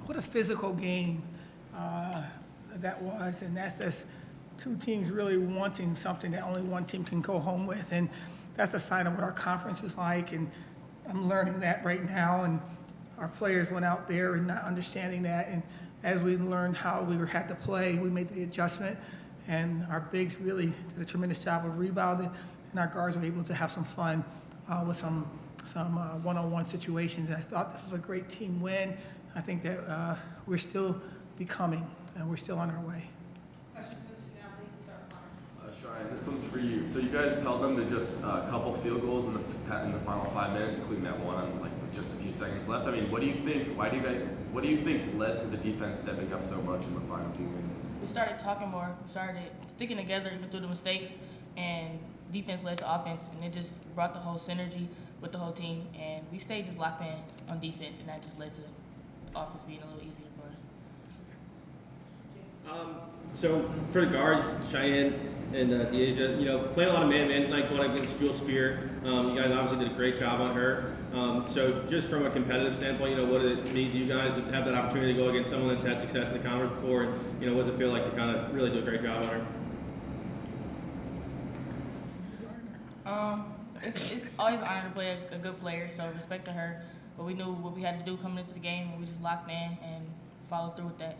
what a physical game that was, and that's just two teams really wanting something that only one team can go home with, and that's a sign of what our conference is like, and I'm learning that right now, and our players went out there and not understanding that, and as we learned how we had to play, we made the adjustment, and our bigs really did a tremendous job of rebounding, and our guards were able to have some fun with some one-on-one situations. And I thought this was a great team win. I think that we're still becoming, and we're still on our way. Questions for the student athletes to start Connor. Cheyenne, this one's for you. So you guys held them to just a couple field goals in the final 5 minutes, including that one on with just a few seconds left. I mean, what do you think? What do you think led to the defense stepping up so much in the final few minutes? We started talking more. We started sticking together even through the mistakes, and defense led to offense, and it just brought the whole synergy with the whole team. And we stayed just locked in on defense, and that just led to offense being a little easier for us. So for the guards, Cheyenne and Deasia, playing a lot of man-to-man tonight, going against Jewel Spear. You guys obviously did a great job on her. So just from a competitive standpoint, what did it mean to you guys to have that opportunity to go against someone that's had success in the conference before? And what does it feel like to kind of really do a great job on her? It's always an honor to play a good player, so respect to her. But we knew what we had to do coming into the game, and we just locked in and followed through with that.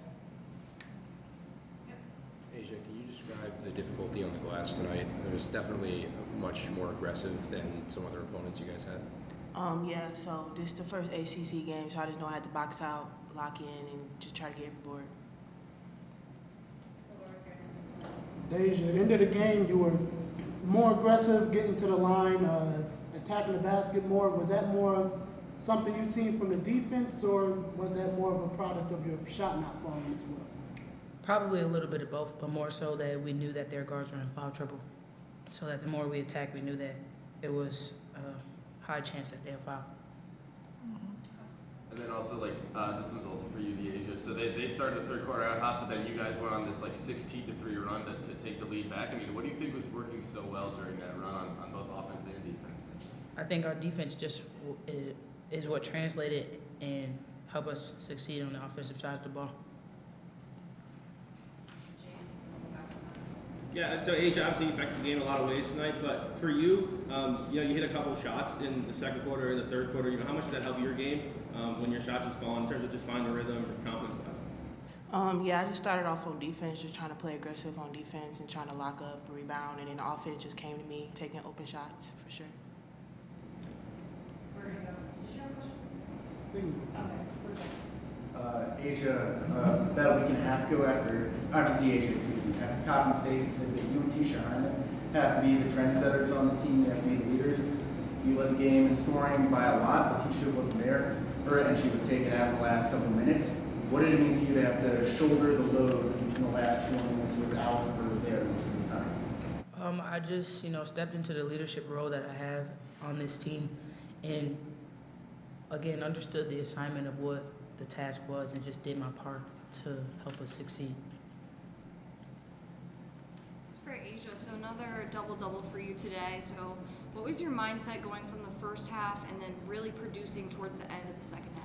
Asia, can you describe the difficulty on the glass tonight? It was definitely much more aggressive than some other opponents you guys had. Yeah, so this is the first ACC game, so I just know I had to box out, lock in, and just try to get every board. Deja, end of the game, you were more aggressive, getting to the line, attacking the basket more. Was that more of something you've seen from the defense, or was that more of a product of your shot not falling as well? Probably a little bit of both, but more so that we knew that their guards were in foul trouble. So that the more we attacked, we knew that it was a high chance that they'll foul. And then also, this one's also for you, Deasia. So they started the third quarter out hot, but then you guys went on this 16-3 run to take the lead back. I mean, what do you think was working so well during that run on both offense and defense? I think our defense just is what translated and helped us succeed on the offensive side of the ball. Yeah, so Asia, obviously you affected the game in a lot of ways tonight, but for you, you hit a couple of shots in the second quarter and the third quarter. How much did that help your game when your shots just falling in terms of just finding a rhythm or confidence level? Yeah, I just started off on defense, just trying to play aggressive on defense and trying to lock up, rebound, and then the offense just came to me, taking open shots, for sure. We're going to go. Did you have a question? Okay. Asia, about a week and a ago Deasia, excuse me, after Coppin State said that you and Tisha Hyman have to be the trendsetters on the team, you have to be the leaders. You led the game in scoring by a lot, but Tisha wasn't there, and she was taken out in the last couple of minutes. What did it mean to you to have to shoulder the load in the last 20 minutes without her there most of the time? I just, stepped into the leadership role that I have on this team and, again, understood the assignment of what the task was and just did my part to help us succeed. This is for Asia. So another double-double for you today. So what was your mindset going from the first half and then really producing towards the end of the second half?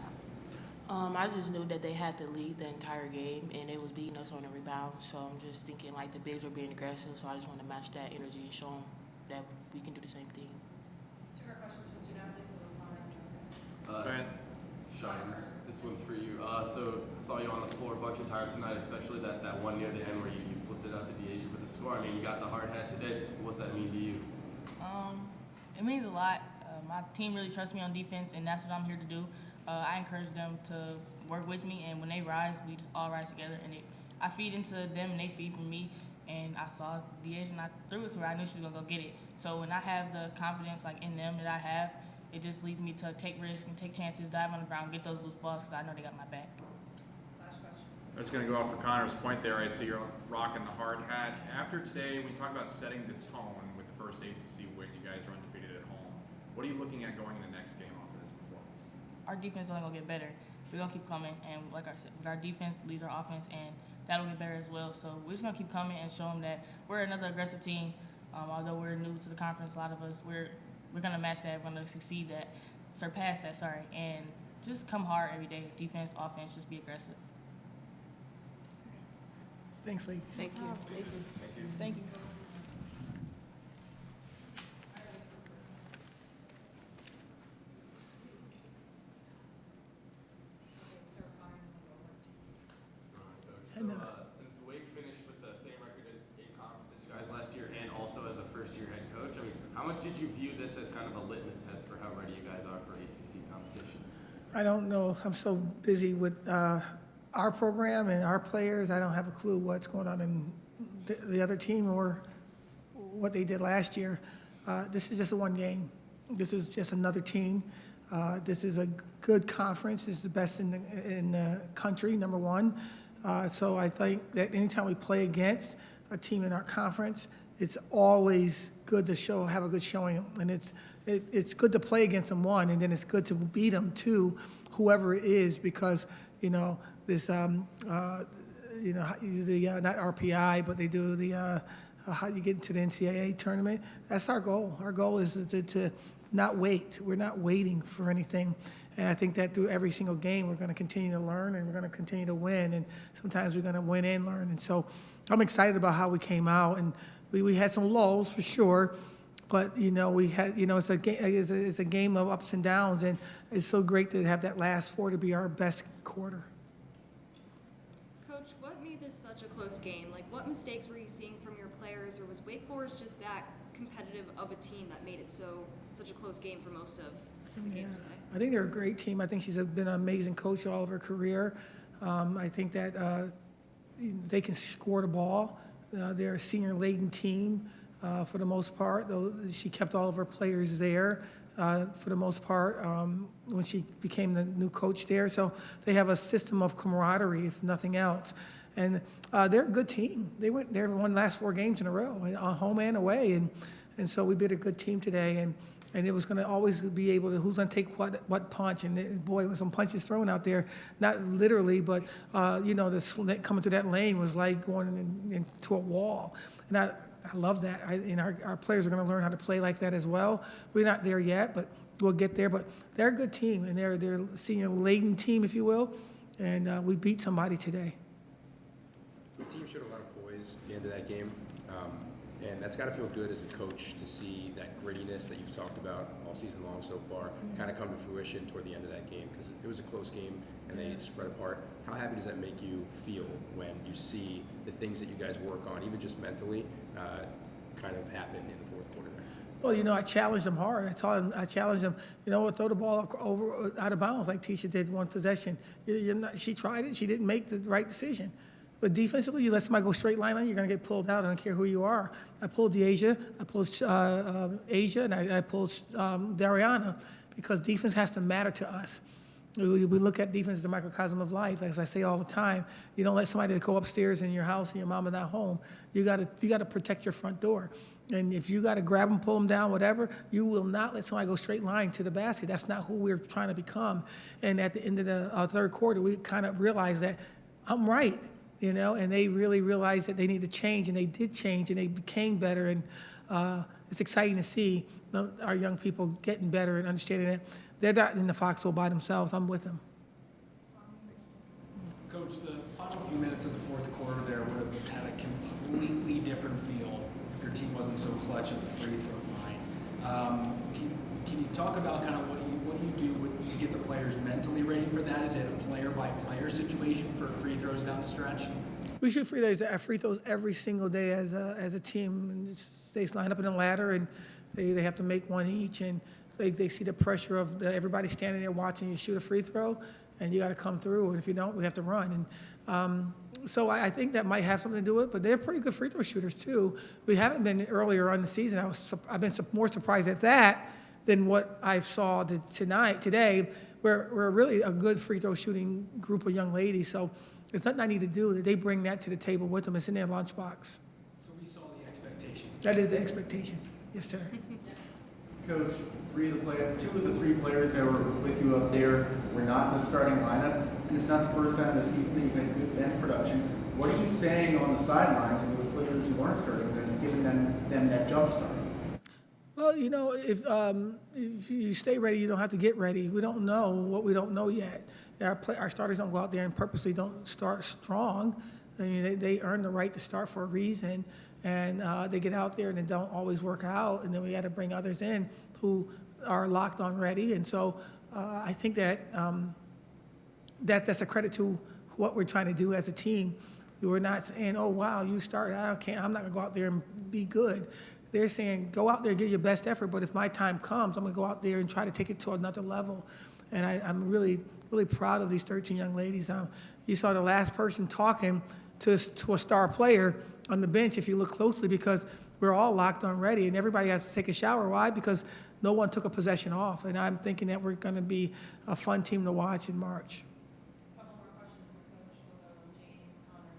I just knew that they had to lead the entire game, and they was beating us on the rebound. So I'm just thinking the bigs were being aggressive, so I just want to match that energy and show them that we can do the same thing. Two more questions for student athletes. Cheyenne, this one's for you. So I saw you on the floor a bunch of times tonight, especially that one near the end where you flipped it out to Deasia for the score. I mean, you got the hard hat today. Just what's that mean to you? It means a lot. My team really trusts me on defense, and that's what I'm here to do. I encourage them to work with me, and when they rise, we just all rise together. And I feed into them, and they feed from me. And I saw Deasia, and I threw it to her. I knew she was going to go get it. So when I have the confidence in them that I have, it just leads me to take risks and take chances, dive on the ground, get those loose balls because I know they got my back. Last question. I was going to go off for Connor's point there. I see you're rocking the hard hat. After today, we talk about setting the tone with the first ACC win. You guys are undefeated at home. What are you looking at going in the next game off of this performance? Our defense is only going to get better. We're going to keep coming, and like I said, with our defense leads our offense, and that'll get better as well. So we're just going to keep coming and show them that we're another aggressive team. Although we're new to the conference, a lot of us, we're going to match that. We're going to surpass that, and just come hard every day. Defense, offense, just be aggressive. Thanks, ladies. Thank you. Thank you. And, Since Wake finished with the same record in conference as you guys last year, and also as a first-year head coach, I mean, how much did you view this as kind of a litmus test for how ready you guys are for ACC competition? I don't know. I'm so busy with our program and our players. I don't have a clue what's going on in the other team or what they did last year. This is just a one game. This is just another team. This is a good conference. It's the best in the country, number one. So I think that anytime we play against a team in our conference, it's always good to have a good showing. And it's good to play against them, one, and then it's good to beat them, two, whoever it is, because, this, not RPI, but they do the, how you get into the NCAA tournament. That's our goal. Our goal is to not wait. We're not waiting for anything. And I think that through every single game, we're going to continue to learn and we're going to continue to win. And sometimes we're going to win and learn. And so I'm excited about how we came out. And we had some lulls for sure. But, we had, it's a game of ups and downs. And it's so great to have that last four to be our best quarter. Coach, what made this such a close game? Like, what mistakes were you seeing from your players, or was Wake Forest just that competitive of a team that made it such a close game for most of the game today? I think they're a great team. I think she's been an amazing coach all of her career. I think that they can score the ball. They're a senior-laden team for the most part. Though she kept all of her players there for the most part when she became the new coach there. So they have a system of camaraderie, if nothing else. And they're a good team. They won the last 4 games in a row, home and away. And so we beat a good team today. And it was going to always be able to, who's going to take what punch. And boy, with some punches thrown out there, not literally, but, the coming through that lane was like going into a wall. And I love that. Our players are going to learn how to play like that as well. We're not there yet, but we'll get there. But they're a good team, and they're a senior-laden team, if you will. And we beat somebody today. The team showed a lot of poise at the end of that game. And that's got to feel good as a coach to see that grittiness that you've talked about all season long so far kind of come to fruition toward the end of that game, because it was a close game and they spread apart. How happy does that make you feel when you see the things that you guys work on, even just mentally, kind of happen in the fourth quarter? Well, I challenged them hard. I challenged them, throw the ball out of bounds like Tisha did one possession. She tried it. She didn't make the right decision. But defensively, you let somebody go straight line on you, you're going to get pulled out. I don't care who you are. I pulled Asia, and I pulled Dariana, because defense has to matter to us. We look at defense as the microcosm of life. As I say all the time, you don't let somebody go upstairs in your house and your mama not home. You got to protect your front door. And if you got to grab them, pull them down, whatever, you will not let somebody go straight line to the basket. That's not who we're trying to become. And at the end of the third quarter, we kind of realized that I'm right. And they really realized that they need to change, and they did change, and they became better. And it's exciting to see our young people getting better and understanding that they're not in the foxhole by themselves. I'm with them. Coach, the final few minutes of the fourth quarter there would have had a completely different feel if your team wasn't so clutch at the free throw line. Can you talk about kind of what you do to get the players mentally ready for that? Is it a player-by-player situation for free throws down the stretch? We shoot free throws every single day as a team. And they line up in a ladder, and they have to make one each. And they see the pressure of everybody standing there watching you shoot a free throw, and you got to come through. And if you don't, we have to run. And so I think that might have something to do with it. But they're pretty good free throw shooters too. We haven't been earlier on the season. I've been more surprised at that than what I saw today. We're really a good free throw shooting group of young ladies. So there's nothing I need to do. They bring that to the table with them. It's in their lunchbox. So we saw the expectation. That is the expectation. Yes, sir. Coach, 2 of the 3 players that were with you up there were not in the starting lineup, and it's not the first time this season that you've had good bench production. What are you saying on the sidelines to those players who aren't starting that's giving them that jump start? Well, if you stay ready, you don't have to get ready. We don't know what we don't know yet. Our starters don't go out there and purposely don't start strong. I mean, they earn the right to start for a reason, and they get out there and it don't always work out, and then we got to bring others in who are locked on ready. And so I think that that's a credit to what we're trying to do as a team. We're not saying, oh, wow, you start, I'm not going to go out there and be good. They're saying, go out there and give your best effort, but if my time comes, I'm going to go out there and try to take it to another level. And I'm really, really proud of these 13 young ladies. You saw the last person talking to a star player on the bench, if you look closely, because we're all locked on ready, and everybody has to take a shower. Why? Because no one took a possession off. And I'm thinking that we're going to be a fun team to watch in March. Couple more questions for Coach. We'll go James, Connor.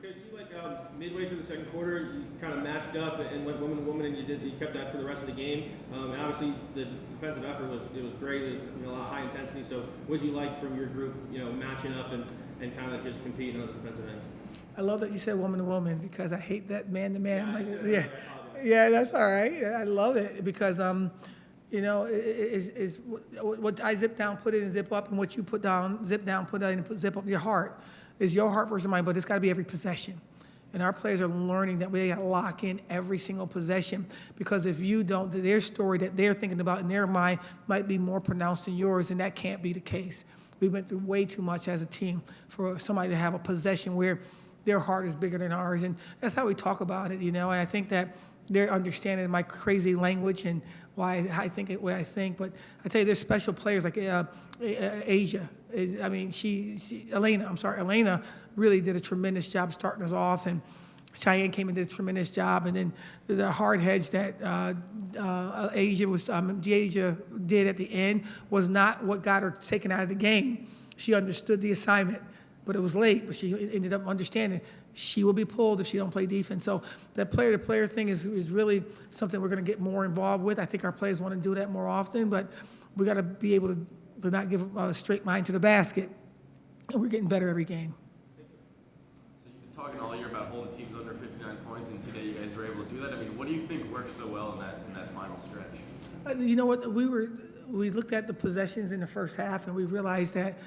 Okay, so midway through the second quarter, you kind of matched up and went woman to woman, and you kept that for the rest of the game. And obviously, the defensive effort was great. It was a lot of high intensity. So, what did you like from your group? Matching up and kind of just competing on the defensive end. I love that you said woman to woman, because I hate that man to man. Yeah, that's all right. Yeah, I love it because is what I zip down, put in, and zip up, and what you put down, zip down, put in, and zip up. Your heart is your heart versus mine, but it's got to be every possession. And our players are learning that we got to lock in every single possession, because if you don't, their story that they're thinking about in their mind might be more pronounced than yours, and that can't be the case. We went through way too much as a team for somebody to have a possession where their heart is bigger than ours, and that's how we talk about it, And I think that they're understanding my crazy language and why I think it way I think. But I tell you, there's special players like Asia. Elena really did a tremendous job starting us off, and Cheyenne came and did a tremendous job. And then the hard hedge that Asia did at the end was not what got her taken out of the game. She understood the assignment, but it was late. But she ended up understanding she will be pulled if she don't play defense. So that player-to-player thing is really something we're going to get more involved with. I think our players want to do that more often, but we got to be able to not give a straight line to the basket. And we're getting better every game. So you've been talking all year about holding teams under 59 points, and today you guys were able to do that. I mean, what do you think worked so well in that final stretch? You know what? We looked at the possessions in the first half, and we realized that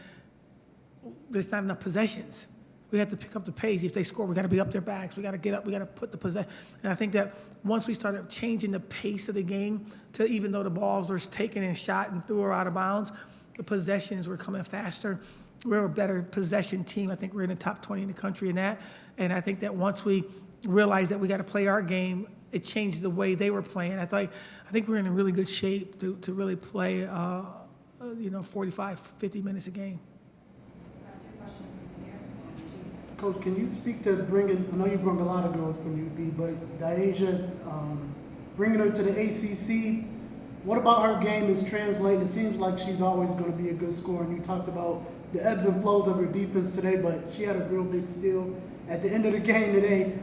there's not enough possessions. We have to pick up the pace. If they score, we got to be up their backs. We got to get up. We got to put the possession. And I think that once we started changing the pace of the game, to even though the balls were taken and shot and threw or out of bounds, the possessions were coming faster. We're a better possession team. I think we're in the top 20 in the country in that. And I think that once we realized that we got to play our game, it changed the way they were playing. I think we're in a really good shape to really play, 45, 50 minutes a game. Last two questions from here. Coach, can you speak to bringing, I know you brought a lot of girls from UB, but Diasia, bringing her to the ACC, what about her game is translating? It seems like she's always going to be a good scorer, and you talked about the ebbs and flows of her defense today, but she had a real big steal at the end of the game today.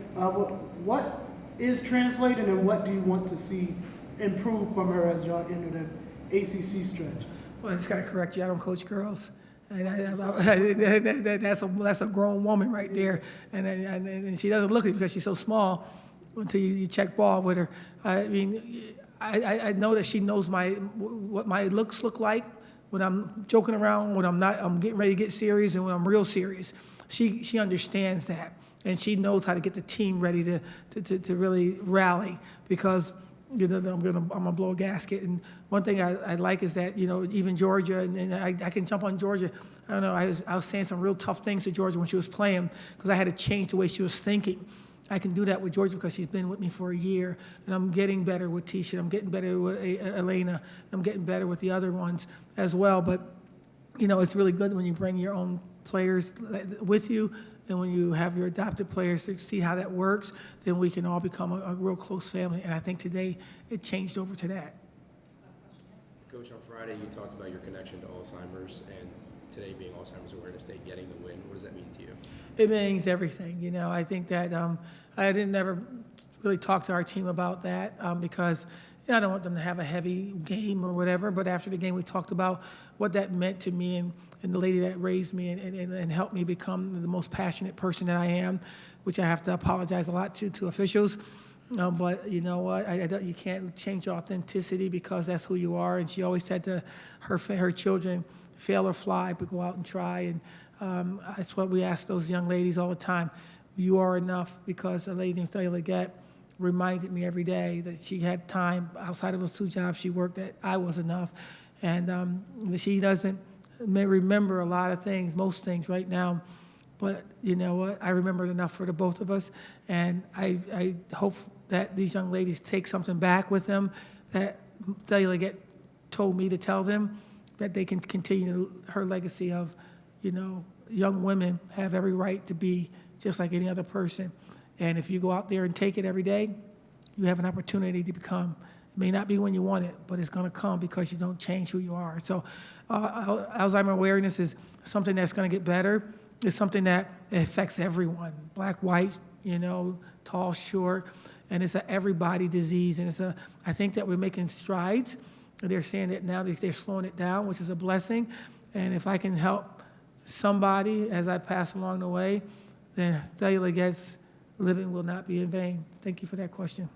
What is translating, and what do you want to see improve from her as y'all enter the ACC stretch? Well, I just got to correct you. I don't coach girls. And that's a grown woman right there. And she doesn't look it because she's so small until you check ball with her. I mean, I know that she knows what my looks look like when I'm joking around, when I'm not, I'm getting ready to get serious, and when I'm real serious. She understands that, and she knows how to get the team ready to really rally, because I'm gonna blow a gasket. And one thing I like is that even Georgia, and I can jump on Georgia. I don't know. I was saying some real tough things to Georgia when she was playing, because I had to change the way she was thinking. I can do that with Georgia because she's been with me for a year, and I'm getting better with Tisha. I'm getting better with Elena. I'm getting better with the other ones as well. But it's really good when you bring your own players with you, and when you have your adopted players to see how that works, then we can all become a real close family. And I think today it changed over to that. Coach, on Friday you talked about your connection to Alzheimer's, and today being Alzheimer's Awareness Day, getting the win. What does that mean to you? It means everything. I think that I didn't never really talk to our team about that because I don't want them to have a heavy game or whatever. But after the game, we talked about what that meant to me and the lady that raised me and helped me become the most passionate person that I am, which I have to apologize a lot to officials. But you know what? You can't change your authenticity because that's who you are. And she always said to her children, fail or fly, but go out and try. And that's what we ask those young ladies all the time. You are enough, because a lady named Thalia Leggett reminded me every day that she had time outside of those 2 jobs she worked at. I was enough. And she doesn't remember a lot of things, most things right now. But you know what? I remembered enough for the both of us. And I hope that these young ladies take something back with them that Thalia Leggett told me to tell them, that they can continue her legacy of, young women have every right to be just like any other person. And if you go out there and take it every day, you have an opportunity to become. It may not be when you want it, but it's going to come because you don't change who you are. So Alzheimer's awareness is something that's going to get better. It's something that affects everyone, black, white, tall, short, and it's an everybody disease. And I think that we're making strides. They're saying that now they're slowing it down, which is a blessing. And if I can help somebody as I pass along the way, then Thalia Leggett's living will not be in vain. Thank you for that question.